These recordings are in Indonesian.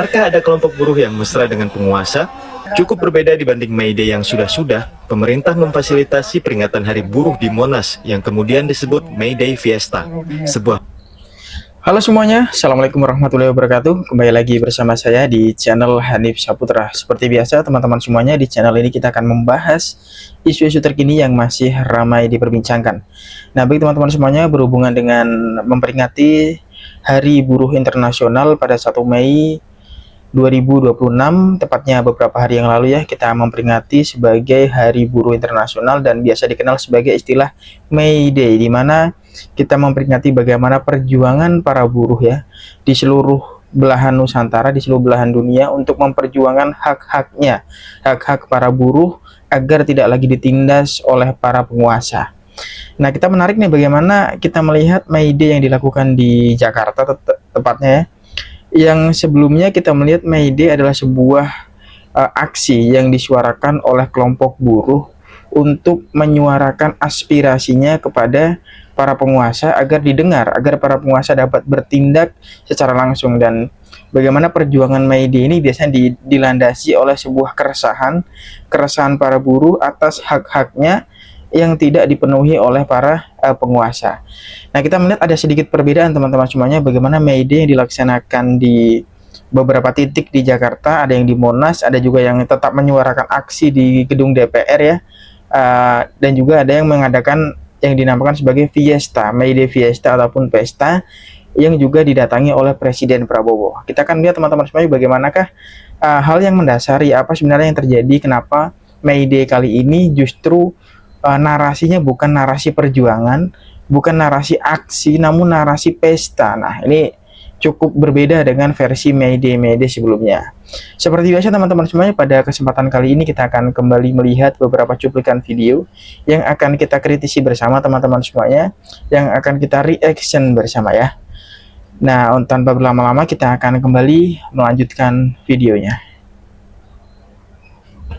Benarkah ada kelompok buruh yang mesra dengan penguasa? Cukup berbeda dibanding May Day yang sudah-sudah, pemerintah memfasilitasi peringatan Hari Buruh di Monas yang kemudian disebut May Day Fiesta. Halo semuanya, Assalamualaikum warahmatullahi wabarakatuh. Kembali lagi bersama saya di channel Hanif Saputra. Seperti biasa teman-teman semuanya, di channel ini kita akan membahas isu-isu terkini yang masih ramai diperbincangkan. Nah, bagi teman-teman semuanya, berhubungan dengan memperingati Hari Buruh Internasional pada 1 Mei 2026, tepatnya beberapa hari yang lalu ya, kita memperingati sebagai Hari Buruh Internasional dan biasa dikenal sebagai istilah May Day, di mana kita memperingati bagaimana perjuangan para buruh ya di seluruh belahan Nusantara, di seluruh belahan dunia untuk memperjuangkan hak-haknya, hak-hak para buruh agar tidak lagi ditindas oleh para penguasa. Nah, kita menarik nih bagaimana kita melihat May Day yang dilakukan di Jakarta tepatnya ya. Yang sebelumnya kita melihat May Day adalah sebuah aksi yang disuarakan oleh kelompok buruh untuk menyuarakan aspirasinya kepada para penguasa agar didengar, agar para penguasa dapat bertindak secara langsung. Dan bagaimana perjuangan May Day ini biasanya dilandasi oleh sebuah keresahan para buruh atas hak-haknya yang tidak dipenuhi oleh para penguasa. Nah, kita melihat ada sedikit perbedaan teman-teman semuanya bagaimana May Day yang dilaksanakan di beberapa titik di Jakarta, ada yang di Monas, ada juga yang tetap menyuarakan aksi di gedung DPR ya, dan juga ada yang mengadakan yang dinamakan sebagai Fiesta, May Day Fiesta ataupun pesta yang juga didatangi oleh Presiden Prabowo. Kita akan lihat teman-teman semuanya bagaimanakah hal yang mendasari apa sebenarnya yang terjadi, kenapa May Day kali ini justru narasinya bukan narasi perjuangan, bukan narasi aksi, namun narasi pesta. Nah, ini cukup berbeda dengan versi May Day sebelumnya. Seperti biasa teman-teman semuanya, pada kesempatan kali ini kita akan kembali melihat beberapa cuplikan video yang akan kita kritisi bersama teman-teman semuanya, yang akan kita reaction bersama ya. Nah, tanpa berlama-lama kita akan kembali melanjutkan videonya.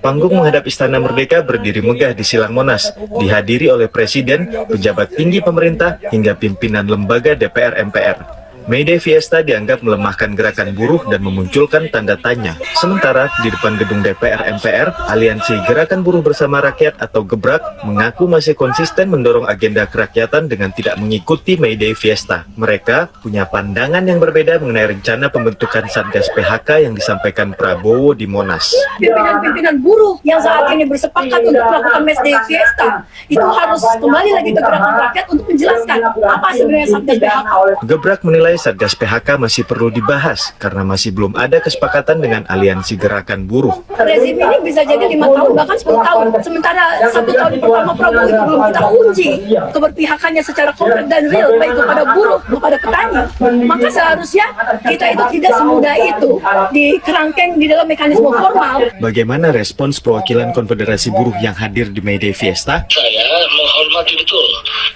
Panggung menghadap Istana Merdeka berdiri megah di Silang Monas, dihadiri oleh Presiden, pejabat tinggi pemerintah, hingga pimpinan lembaga DPR MPR. May Day Fiesta dianggap melemahkan gerakan buruh dan memunculkan tanda tanya. Sementara di depan gedung DPR MPR, Aliansi Gerakan Buruh Bersama Rakyat atau GEBRAK mengaku masih konsisten mendorong agenda kerakyatan dengan tidak mengikuti May Day Fiesta. Mereka punya pandangan yang berbeda mengenai rencana pembentukan Satgas PHK yang disampaikan Prabowo di Monas. Pimpinan-pimpinan buruh yang saat ini bersepakat untuk melakukan May Day Fiesta itu harus kembali lagi ke gerakan rakyat untuk menjelaskan apa sebenarnya Satgas PHK. GEBRAK menilai Satgas PHK masih perlu dibahas karena masih belum ada kesepakatan dengan Aliansi Gerakan Buruh. Rezim ini bisa jadi 5 tahun bahkan 10 tahun, sementara 1 tahun pertama Prabowo itu belum kita uji keberpihakannya secara konkret dan real baik kepada buruh, kepada petani. Maka seharusnya kita itu tidak semudah itu dikerangkeng di dalam mekanisme formal. Bagaimana respons perwakilan Konfederasi Buruh yang hadir di May Day Fiesta? Saya menghormati betul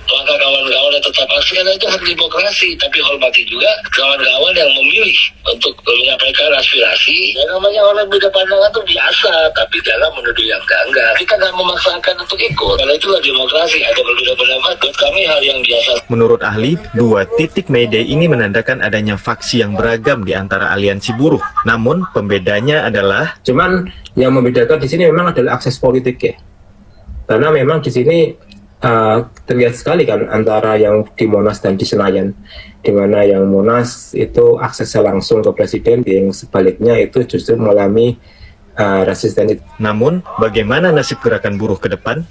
langkah kawan-kawan yang tetap aksi karena itu hak demokrasi, tapi hormati juga kawan-kawan yang memilih untuk menyampaikan aspirasi. Ya, namanya orang beda pandangan itu biasa, tapi jangan menuduh yang enggak. Kita nggak memaksakan untuk ikut, karena itulah demokrasi. Ada berbeda pendapat, buat kami hal yang biasa. Menurut ahli, 2 titik May Day ini menandakan adanya faksi yang beragam di antara aliansi buruh. Namun pembedanya adalah cuman yang membedakan di sini memang adalah akses politik ya. Karena memang di sini terlihat sekali kan antara yang di Monas dan di Senayan, di mana yang Monas itu aksesnya langsung ke Presiden, yang sebaliknya itu justru mengalami resistensi. Namun, bagaimana nasib gerakan buruh ke depan?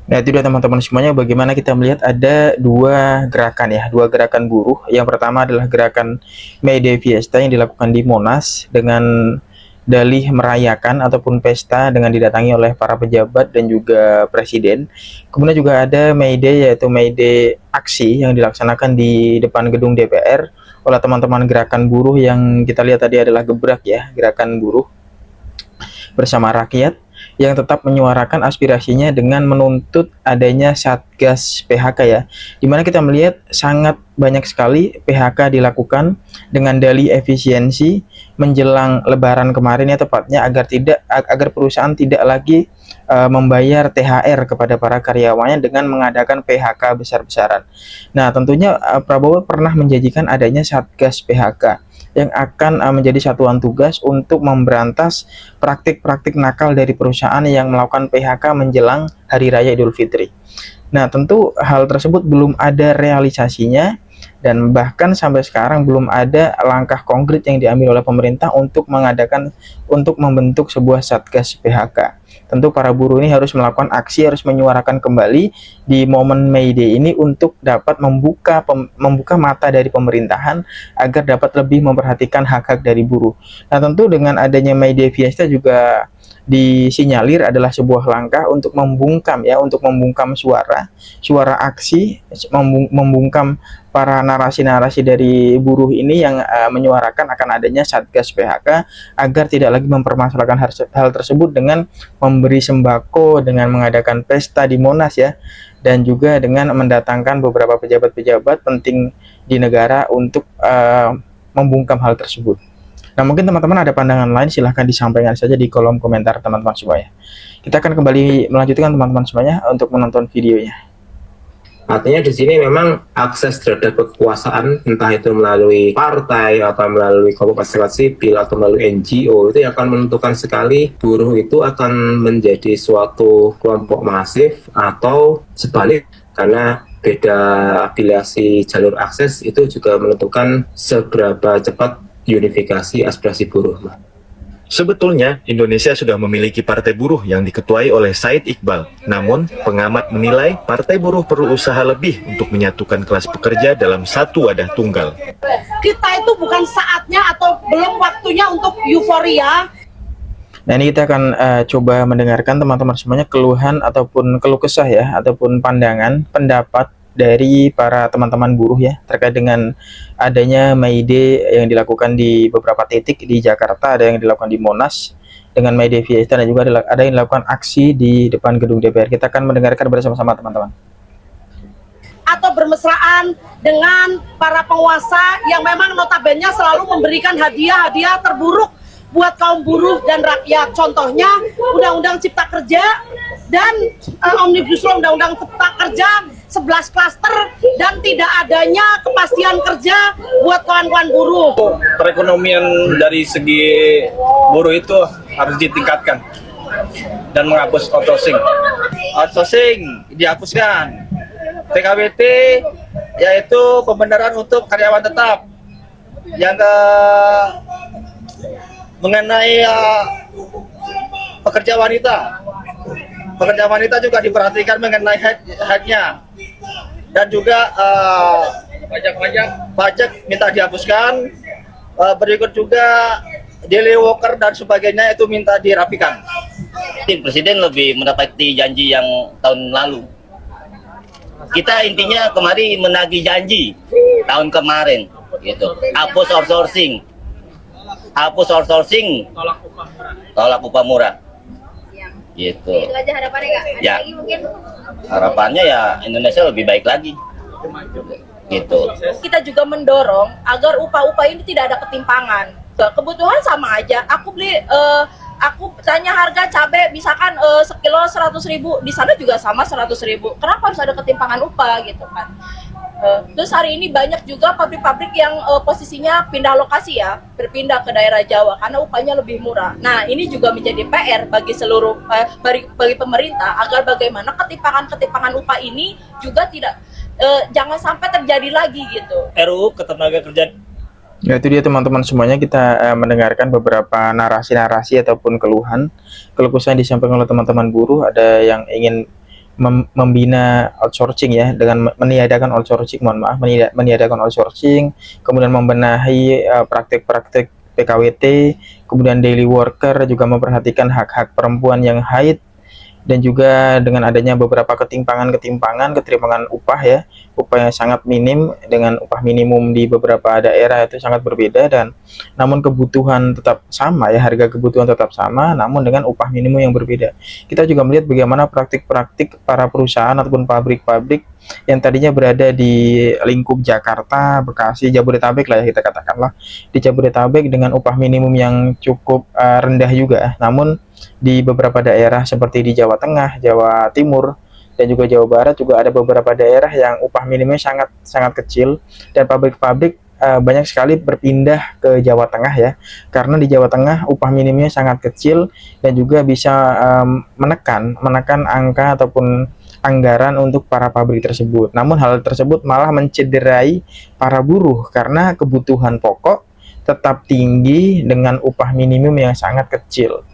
Nah, itu dia teman-teman semuanya bagaimana kita melihat ada dua gerakan buruh. Yang pertama adalah gerakan May Day Fiesta yang dilakukan di Monas dengan dalih merayakan ataupun pesta dengan didatangi oleh para pejabat dan juga presiden. Kemudian juga ada May Day, yaitu May Day aksi yang dilaksanakan di depan gedung DPR oleh teman-teman gerakan buruh yang kita lihat tadi adalah GEBRAK ya, Gerakan Buruh Bersama Rakyat, yang tetap menyuarakan aspirasinya dengan menuntut adanya Satgas PHK ya, dimana kita melihat sangat banyak sekali PHK dilakukan dengan dalih efisiensi menjelang Lebaran kemarin ya, tepatnya agar perusahaan tidak lagi membayar THR kepada para karyawannya dengan mengadakan PHK besar-besaran. Nah, tentunya Prabowo pernah menjanjikan adanya Satgas PHK yang akan menjadi satuan tugas untuk memberantas praktik-praktik nakal dari perusahaan yang melakukan PHK menjelang Hari Raya Idul Fitri. Nah, tentu hal tersebut belum ada realisasinya, dan bahkan sampai sekarang belum ada langkah konkret yang diambil oleh pemerintah untuk membentuk sebuah satgas PHK. Tentu para buruh ini harus melakukan aksi, harus menyuarakan kembali di momen May Day ini untuk dapat membuka mata dari pemerintahan agar dapat lebih memperhatikan hak-hak dari buruh. Nah, tentu dengan adanya May Day Fiesta juga disinyalir adalah sebuah langkah untuk membungkam suara aksi, membungkam para narasi-narasi dari buruh ini yang menyuarakan akan adanya Satgas PHK agar tidak lagi mempermasalahkan hal tersebut dengan memberi sembako, dengan mengadakan pesta di Monas ya, dan juga dengan mendatangkan beberapa pejabat-pejabat penting di negara untuk membungkam hal tersebut. Nah, mungkin teman-teman ada pandangan lain, silahkan disampaikan saja di kolom komentar teman-teman semuanya. Kita akan kembali melanjutkan teman-teman semuanya untuk menonton videonya. Artinya di sini memang akses terhadap kekuasaan, entah itu melalui partai atau melalui kelompok masyarakat sipil atau melalui NGO, itu akan menentukan sekali buruh itu akan menjadi suatu kelompok masif atau sebalik, karena beda afiliasi jalur akses itu juga menentukan seberapa cepat unifikasi aspirasi buruh. Sebetulnya, Indonesia sudah memiliki partai buruh yang diketuai oleh Said Iqbal. Namun, pengamat menilai partai buruh perlu usaha lebih untuk menyatukan kelas pekerja dalam satu wadah tunggal. Kita itu bukan saatnya atau belum waktunya untuk euforia. Nah, ini kita akan coba mendengarkan teman-teman semuanya keluhan ataupun keluh kesah ya, ataupun pandangan, pendapat dari para teman-teman buruh ya terkait dengan adanya May Day yang dilakukan di beberapa titik di Jakarta, ada yang dilakukan di Monas dengan May Day Fiesta, dan juga ada yang dilakukan aksi di depan gedung DPR. Kita akan mendengarkan bersama-sama teman-teman. Atau bermesraan dengan para penguasa yang memang notabene selalu memberikan hadiah-hadiah terburuk buat kaum buruh dan rakyat. Contohnya Undang-Undang Cipta Kerja dan Omnibus Law Undang-Undang Cipta Kerja 11 klaster, dan tidak adanya kepastian kerja buat kawan-kawan buruh. Perekonomian dari segi buruh itu harus ditingkatkan dan menghapus outsourcing. Outsourcing dihapuskan. PKWT yaitu pembenaran untuk karyawan tetap. Yang mengenai pekerja wanita. Pekerja wanita juga diperhatikan mengenai haknya, dan juga pajak minta dihapuskan. Berikut juga daily worker dan sebagainya itu minta dirapikan. Presiden lebih mendapati janji yang tahun lalu. Kita intinya kemarin menagih janji tahun kemarin, gitu. Hapus outsourcing, tolak upah murah. Gitu. Itu aja harapannya Kak. Ada Ya. lagi mungkin? Harapannya ya Indonesia lebih baik lagi. Gitu. Kita juga mendorong agar upah-upah ini tidak ada ketimpangan. Kebutuhan sama aja. Aku tanya harga cabai misalkan sekilo 100.000, di sana juga sama 100.000. Kenapa harus ada ketimpangan upah gitu kan? Terus hari ini banyak juga pabrik-pabrik yang posisinya pindah lokasi ya, berpindah ke daerah Jawa karena upahnya lebih murah. Nah, ini juga menjadi PR bagi seluruh bagi pemerintah agar bagaimana ketimpangan upah ini juga tidak jangan sampai terjadi lagi gitu. RUU Ketenagakerjaan. Ya, itu dia teman-teman semuanya, kita mendengarkan beberapa narasi-narasi ataupun keluh kesah yang disampaikan oleh teman-teman buruh. Ada yang ingin membina outsourcing ya, dengan meniadakan outsourcing, meniadakan outsourcing, kemudian membenahi praktik-praktik PKWT, kemudian daily worker, juga memperhatikan hak-hak perempuan yang haid, dan juga dengan adanya beberapa ketimpangan upah ya, upah yang sangat minim dengan upah minimum di beberapa daerah itu sangat berbeda, dan namun kebutuhan tetap sama ya, harga kebutuhan tetap sama namun dengan upah minimum yang berbeda. Kita juga melihat bagaimana praktik-praktik para perusahaan ataupun pabrik-pabrik yang tadinya berada di lingkup Jakarta, Bekasi, Jabodetabek lah ya, kita katakanlah di Jabodetabek dengan upah minimum yang cukup rendah juga, namun di beberapa daerah seperti di Jawa Tengah, Jawa Timur, dan juga Jawa Barat juga ada beberapa daerah yang upah minimumnya sangat kecil, dan pabrik-pabrik banyak sekali berpindah ke Jawa Tengah ya, karena di Jawa Tengah upah minimumnya sangat kecil dan juga bisa menekan angka ataupun anggaran untuk para pabrik tersebut. Namun hal tersebut malah mencederai para buruh karena kebutuhan pokok tetap tinggi dengan upah minimum yang sangat kecil.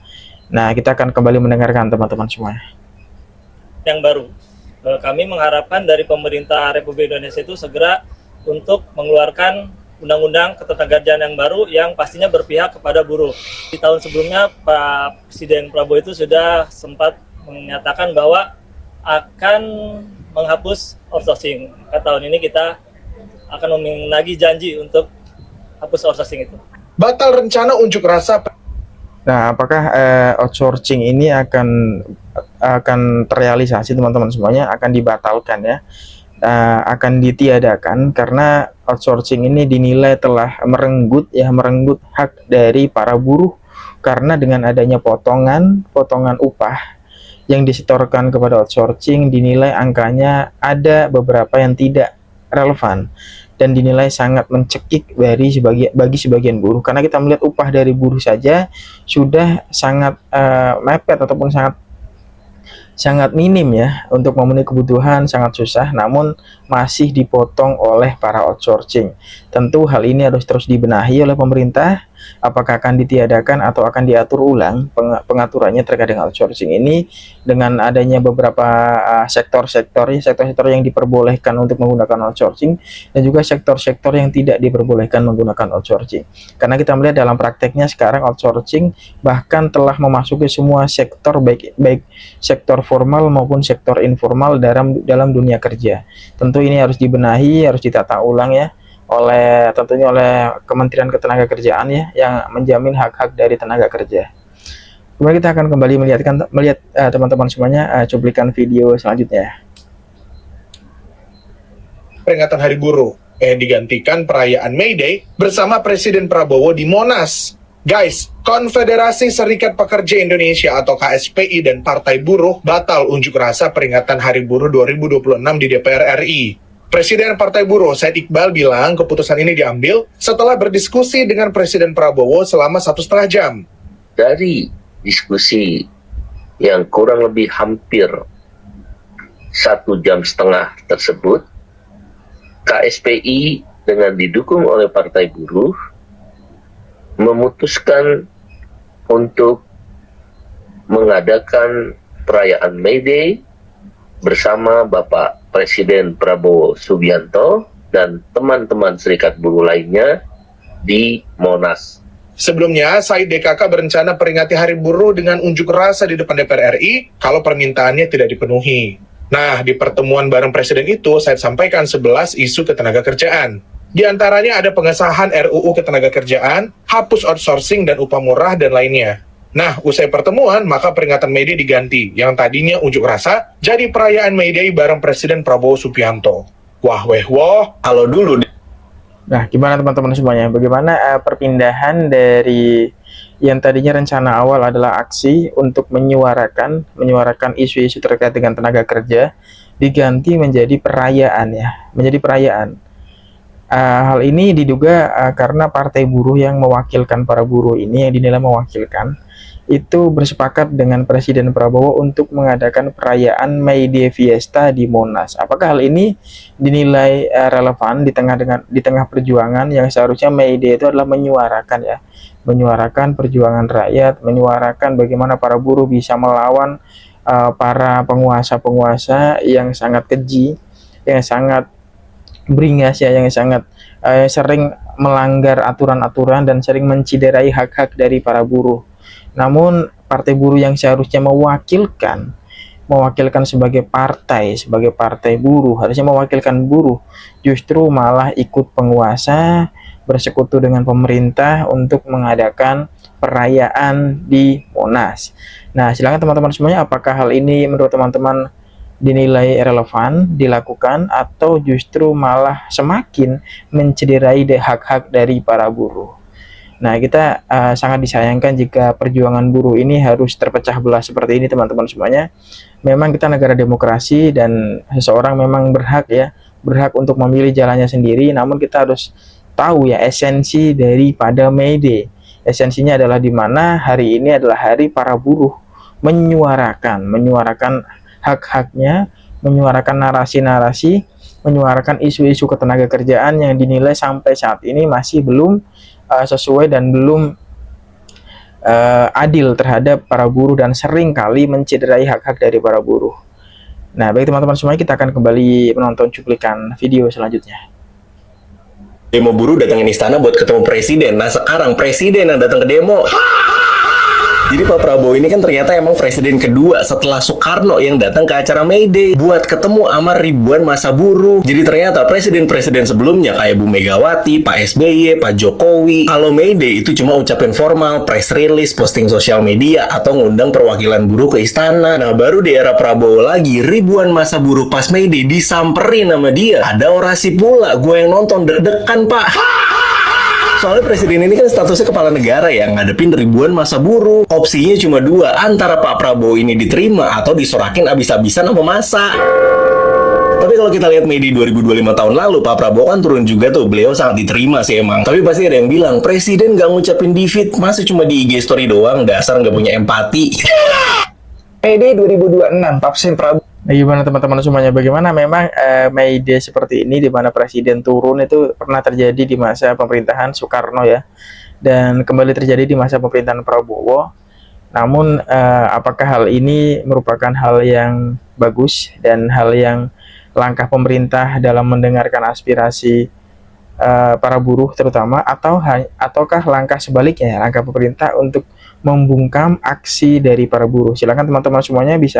Nah, kita akan kembali mendengarkan teman-teman semua. Yang baru, kami mengharapkan dari pemerintah Republik Indonesia itu segera untuk mengeluarkan undang-undang ketenagakerjaan yang baru yang pastinya berpihak kepada buruh. Di tahun sebelumnya Pak Presiden Prabowo itu sudah sempat menyatakan bahwa akan menghapus outsourcing. Maka tahun ini kita akan menagih janji untuk hapus outsourcing itu. Batal rencana unjuk rasa. Nah, apakah outsourcing ini akan terrealisasi teman-teman semuanya, akan dibatalkan ya? Akan ditiadakan karena outsourcing ini dinilai telah merenggut hak dari para buruh, karena dengan adanya potongan upah yang disetorkan kepada outsourcing dinilai angkanya ada beberapa yang tidak relevan dan dinilai sangat mencekik bagi sebagian buruh, karena kita melihat upah dari buruh saja sudah sangat mepet ataupun sangat minim ya, untuk memenuhi kebutuhan sangat susah, namun masih dipotong oleh para outsourcing. Tentu hal ini harus terus dibenahi oleh pemerintah, apakah akan ditiadakan atau akan diatur ulang pengaturannya terkait dengan outsourcing ini dengan adanya beberapa sektor-sektor yang diperbolehkan untuk menggunakan outsourcing dan juga sektor-sektor yang tidak diperbolehkan menggunakan outsourcing. Karena kita melihat dalam prakteknya sekarang outsourcing bahkan telah memasuki semua sektor, baik sektor formal maupun sektor informal dalam dunia kerja. Tentu ini harus dibenahi, harus ditata ulang ya, tentunya oleh Kementerian Ketenagakerjaan ya, yang menjamin hak-hak dari tenaga kerja. Kemudian kita akan kembali melihat teman-teman semuanya cuplikan video selanjutnya. Peringatan Hari Buruh yang digantikan perayaan May Day bersama Presiden Prabowo di Monas. Guys, Konfederasi Serikat Pekerja Indonesia atau KSPI dan Partai Buruh batal unjuk rasa peringatan Hari Buruh 2026 di DPR RI. Presiden Partai Buruh Said Iqbal bilang keputusan ini diambil setelah berdiskusi dengan Presiden Prabowo selama 1,5 jam. Dari diskusi yang kurang lebih hampir 1,5 jam tersebut, KSPI dengan didukung oleh Partai Buruh memutuskan untuk mengadakan perayaan May Day bersama Bapak Presiden Prabowo Subianto dan teman-teman serikat buruh lainnya di Monas. Sebelumnya, Said DKK berencana peringati Hari Buruh dengan unjuk rasa di depan DPR RI kalau permintaannya tidak dipenuhi. Nah, di pertemuan bareng Presiden itu, Said sampaikan 11 isu ketenagakerjaan. Di antaranya ada pengesahan RUU Ketenagakerjaan, hapus outsourcing dan upah murah, dan lainnya. Nah, usai pertemuan, maka peringatan May Day diganti. Yang tadinya unjuk rasa, jadi perayaan May Day bareng Presiden Prabowo Subianto. Wah, kalau dulu. Nah, gimana teman-teman semuanya? Bagaimana perpindahan dari yang tadinya rencana awal adalah aksi untuk menyuarakan isu-isu terkait dengan tenaga kerja, diganti menjadi perayaan ya, menjadi perayaan. Hal ini diduga karena Partai Buruh yang mewakilkan para buruh ini, yang dinilai mewakilkan, itu bersepakat dengan Presiden Prabowo untuk mengadakan perayaan May Day Fiesta di Monas. Apakah hal ini dinilai relevan di tengah perjuangan yang seharusnya May Day itu adalah menyuarakan perjuangan rakyat, menyuarakan bagaimana para buruh bisa melawan para penguasa-penguasa yang sangat keji, yang sangat beringas ya, yang sangat sering melanggar aturan-aturan dan sering menciderai hak-hak dari para buruh. Namun Partai Buruh yang seharusnya mewakilkan sebagai partai buruh, harusnya mewakilkan buruh, justru malah ikut penguasa, bersekutu dengan pemerintah untuk mengadakan perayaan di Monas. Nah, silakan teman-teman semuanya, apakah hal ini menurut teman-teman dinilai relevan dilakukan atau justru malah semakin mencederai hak-hak dari para buruh? Nah, kita sangat disayangkan jika perjuangan buruh ini harus terpecah belah seperti ini teman-teman semuanya. Memang kita negara demokrasi dan seseorang memang berhak untuk memilih jalannya sendiri, namun kita harus tahu ya esensi daripada May Day. Esensinya adalah di mana hari ini adalah hari para buruh menyuarakan hak-haknya, menyuarakan narasi-narasi, menyuarakan isu-isu ketenaga kerjaan yang dinilai sampai saat ini masih belum sesuai dan belum adil terhadap para buruh dan sering kali mencederai hak-hak dari para buruh. Nah, baik teman-teman semuanya, kita akan kembali menonton cuplikan video selanjutnya. Demo buruh datangin istana buat ketemu presiden. Nah sekarang presiden yang datang ke demo. Jadi Pak Prabowo ini kan ternyata emang presiden kedua setelah Soekarno yang datang ke acara May Day buat ketemu sama ribuan massa buruh. Jadi ternyata presiden-presiden sebelumnya kayak Bu Megawati, Pak SBY, Pak Jokowi, kalau May Day itu cuma ucapan formal, press release, posting sosial media, atau ngundang perwakilan buruh ke istana. Nah baru di era Prabowo lagi, ribuan massa buruh pas May Day disamperin sama dia. Ada orasi pula, gue yang nonton deg-degan Pak. Soalnya presiden ini kan statusnya kepala negara ya, ngadepin ribuan massa buruh. Opsinya cuma dua, antara Pak Prabowo ini diterima atau disorakin abis-abisan sama massa. Tapi kalau kita lihat May Day 2025 tahun lalu, Pak Prabowo kan turun juga tuh, beliau sangat diterima sih emang. Tapi pasti ada yang bilang, presiden nggak ngucapin defeat, masa cuma di IG story doang, dasar nggak punya empati. May Day 2026, Presiden Prabowo. Nah, gimana teman-teman semuanya? Bagaimana memang May Day seperti ini di mana presiden turun itu pernah terjadi di masa pemerintahan Soekarno ya, dan kembali terjadi di masa pemerintahan Prabowo. Namun apakah hal ini merupakan hal yang bagus dan hal yang langkah pemerintah dalam mendengarkan aspirasi para buruh terutama, ataukah langkah sebaliknya, langkah pemerintah untuk membungkam aksi dari para buruh? Silakan teman-teman semuanya, bisa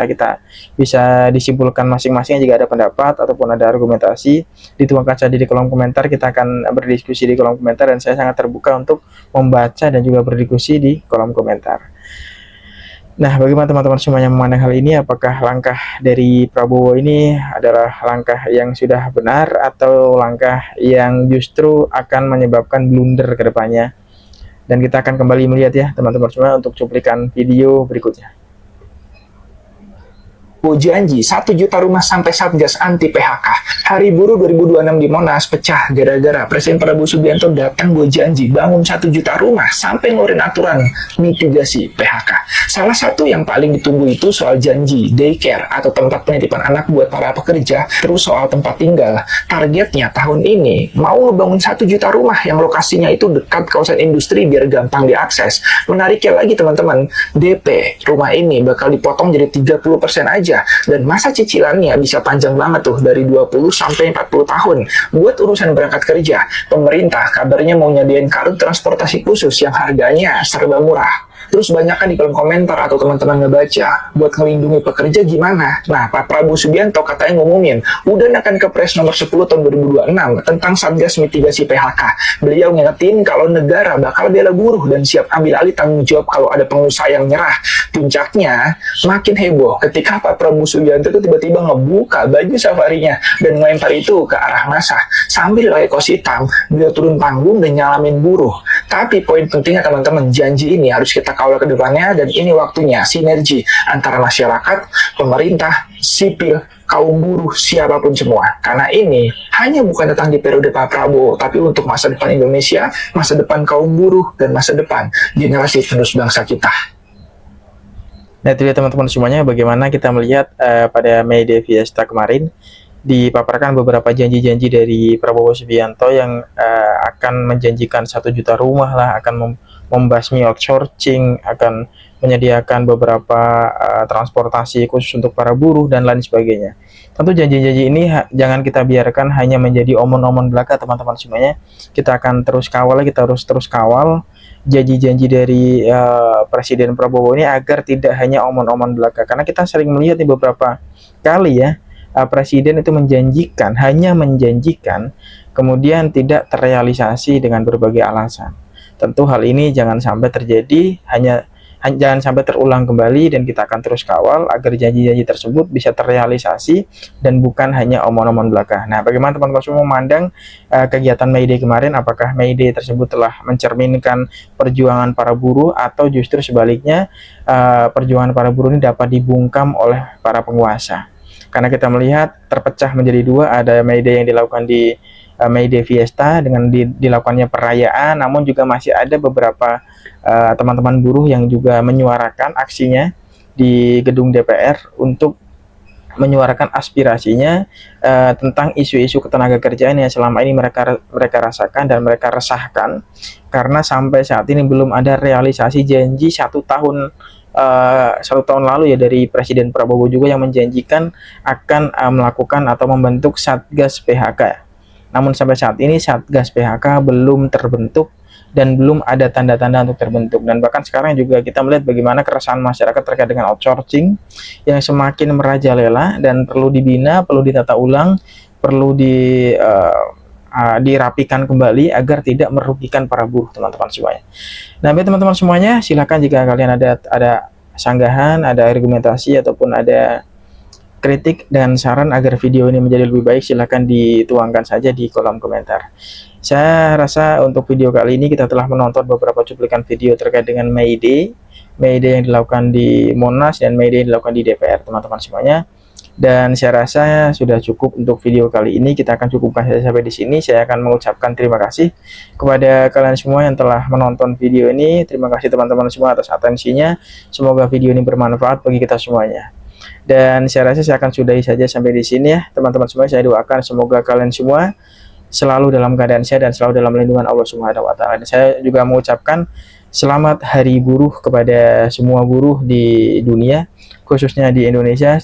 disimpulkan masing-masing jika ada pendapat ataupun ada argumentasi, dituangkan saja di kolom komentar. Kita akan berdiskusi di kolom komentar dan saya sangat terbuka untuk membaca dan juga berdiskusi di kolom komentar. Nah, bagaimana teman-teman semuanya memandang hal ini? Apakah langkah dari Prabowo ini adalah langkah yang sudah benar atau langkah yang justru akan menyebabkan blunder ke depannya? Dan kita akan kembali melihat ya teman-teman semua untuk cuplikan video berikutnya. Janji 1 juta rumah sampai Satgas anti PHK. Hari Buruh 2026 di Monas pecah gara-gara Presiden Prabowo Subianto datang janji bangun 1 juta rumah sampai ngeluarin aturan mitigasi PHK. Salah satu yang paling ditunggu itu soal janji daycare atau tempat penitipan anak buat para pekerja, terus soal tempat tinggal. Targetnya tahun ini mau ngebangun 1 juta rumah yang lokasinya itu dekat kawasan industri biar gampang diakses. Menariknya lagi teman-teman, DP rumah ini bakal dipotong jadi 30% aja. Dan masa cicilannya bisa panjang banget tuh, dari 20 sampai 40 tahun. Buat urusan berangkat kerja, pemerintah kabarnya mau nyediain kartu transportasi khusus yang harganya serba murah. Terus banyak kan di kolom komentar atau teman-teman ngebaca, buat ngelindungi pekerja gimana? Nah, Pak Prabowo Subianto katanya ngumumin, udah akan ke Kepres nomor 10 tahun 2026 tentang Satgas mitigasi PHK. Beliau ngingetin kalau negara bakal bela buruh dan siap ambil alih tanggung jawab kalau ada pengusaha yang nyerah. Puncaknya, makin heboh ketika Pak Prabowo Subianto itu tiba-tiba ngebuka baju safarinya dan ngelempar itu ke arah massa. Sambil pakai kaos hitam, beliau turun panggung dan nyalamin buruh. Tapi poin pentingnya teman-teman, janji ini harus kita kawal ke depannya, dan ini waktunya sinergi antara masyarakat, pemerintah, sipil, kaum buruh, siapapun semua. Karena ini hanya bukan tentang di periode Pak Prabowo, tapi untuk masa depan Indonesia, masa depan kaum buruh, dan masa depan generasi penerus bangsa kita. Nah, itu dia teman-teman semuanya, bagaimana kita melihat pada May Day Fiesta kemarin dipaparkan beberapa janji-janji dari Prabowo Subianto yang akan menjanjikan 1 juta rumah lah, akan membasmi outsourcing, akan menyediakan beberapa transportasi khusus untuk para buruh dan lain sebagainya. Tentu janji-janji ini jangan kita biarkan hanya menjadi omon-omon belaka teman-teman semuanya. Kita akan terus kawal, kita harus terus kawal janji-janji dari Presiden Prabowo ini agar tidak hanya omon-omon belaka. Karena kita sering melihat nih beberapa kali ya, presiden itu menjanjikan, hanya menjanjikan, kemudian tidak terrealisasi dengan berbagai alasan. Tentu hal ini jangan sampai terjadi, jangan sampai terulang kembali, dan kita akan terus kawal agar janji-janji tersebut bisa terrealisasi dan bukan hanya omon-omon belaka. Nah, bagaimana teman-teman semua memandang kegiatan May Day kemarin? Apakah May Day tersebut telah mencerminkan perjuangan para buruh, atau justru sebaliknya perjuangan para buruh ini dapat dibungkam oleh para penguasa? karena kita melihat terpecah menjadi dua, ada May Day yang dilakukan di May Day Fiesta dengan dilakukannya perayaan, namun juga masih ada beberapa teman-teman buruh yang juga menyuarakan aksinya di gedung DPR untuk menyuarakan aspirasinya tentang isu-isu ketenaga kerjaan yang selama ini mereka rasakan dan mereka resahkan, karena sampai saat ini belum ada realisasi janji satu tahun lalu ya dari Presiden Prabowo juga yang menjanjikan akan melakukan atau membentuk Satgas PHK. Namun sampai saat ini Satgas PHK belum terbentuk dan belum ada tanda-tanda untuk terbentuk. Dan bahkan sekarang juga kita melihat bagaimana keresahan masyarakat terkait dengan outsourcing yang semakin merajalela dan perlu dibina, perlu ditata ulang, perlu dirapikan kembali agar tidak merugikan para buruh, teman-teman semuanya. Nah, baik teman-teman semuanya, silakan jika kalian ada sanggahan, ada argumentasi ataupun ada kritik dan saran agar video ini menjadi lebih baik, silahkan dituangkan saja di kolom komentar. Saya rasa untuk video kali ini kita telah menonton beberapa cuplikan video terkait dengan May Day yang dilakukan di Monas dan May Day yang dilakukan di DPR, teman-teman semuanya. Dan saya rasa sudah cukup untuk video kali ini, kita akan cukupkan saja sampai di sini. Saya akan mengucapkan terima kasih kepada kalian semua yang telah menonton video ini. Terima kasih teman-teman semua atas atensinya. Semoga video ini bermanfaat bagi kita semuanya. Dan saya rasa saya akan sudahi saja sampai di sini ya teman-teman semua. Saya doakan semoga kalian semua selalu dalam keadaan sehat dan selalu dalam lindungan Allah Subhanahu wa taala. Dan saya juga mengucapkan selamat Hari Buruh kepada semua buruh di dunia, khususnya di Indonesia.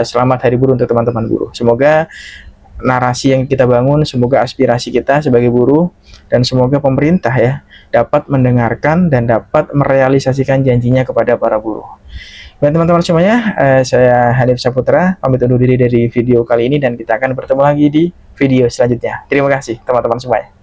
Selamat Hari Buruh untuk teman-teman buruh. Semoga narasi yang kita bangun, semoga aspirasi kita sebagai buruh dan semoga pemerintah ya dapat mendengarkan dan dapat merealisasikan janjinya kepada para buruh. Baik teman-teman semuanya, saya Hanif Saputra pamit undur diri dari video kali ini dan kita akan bertemu lagi di video selanjutnya. Terima kasih teman-teman semuanya.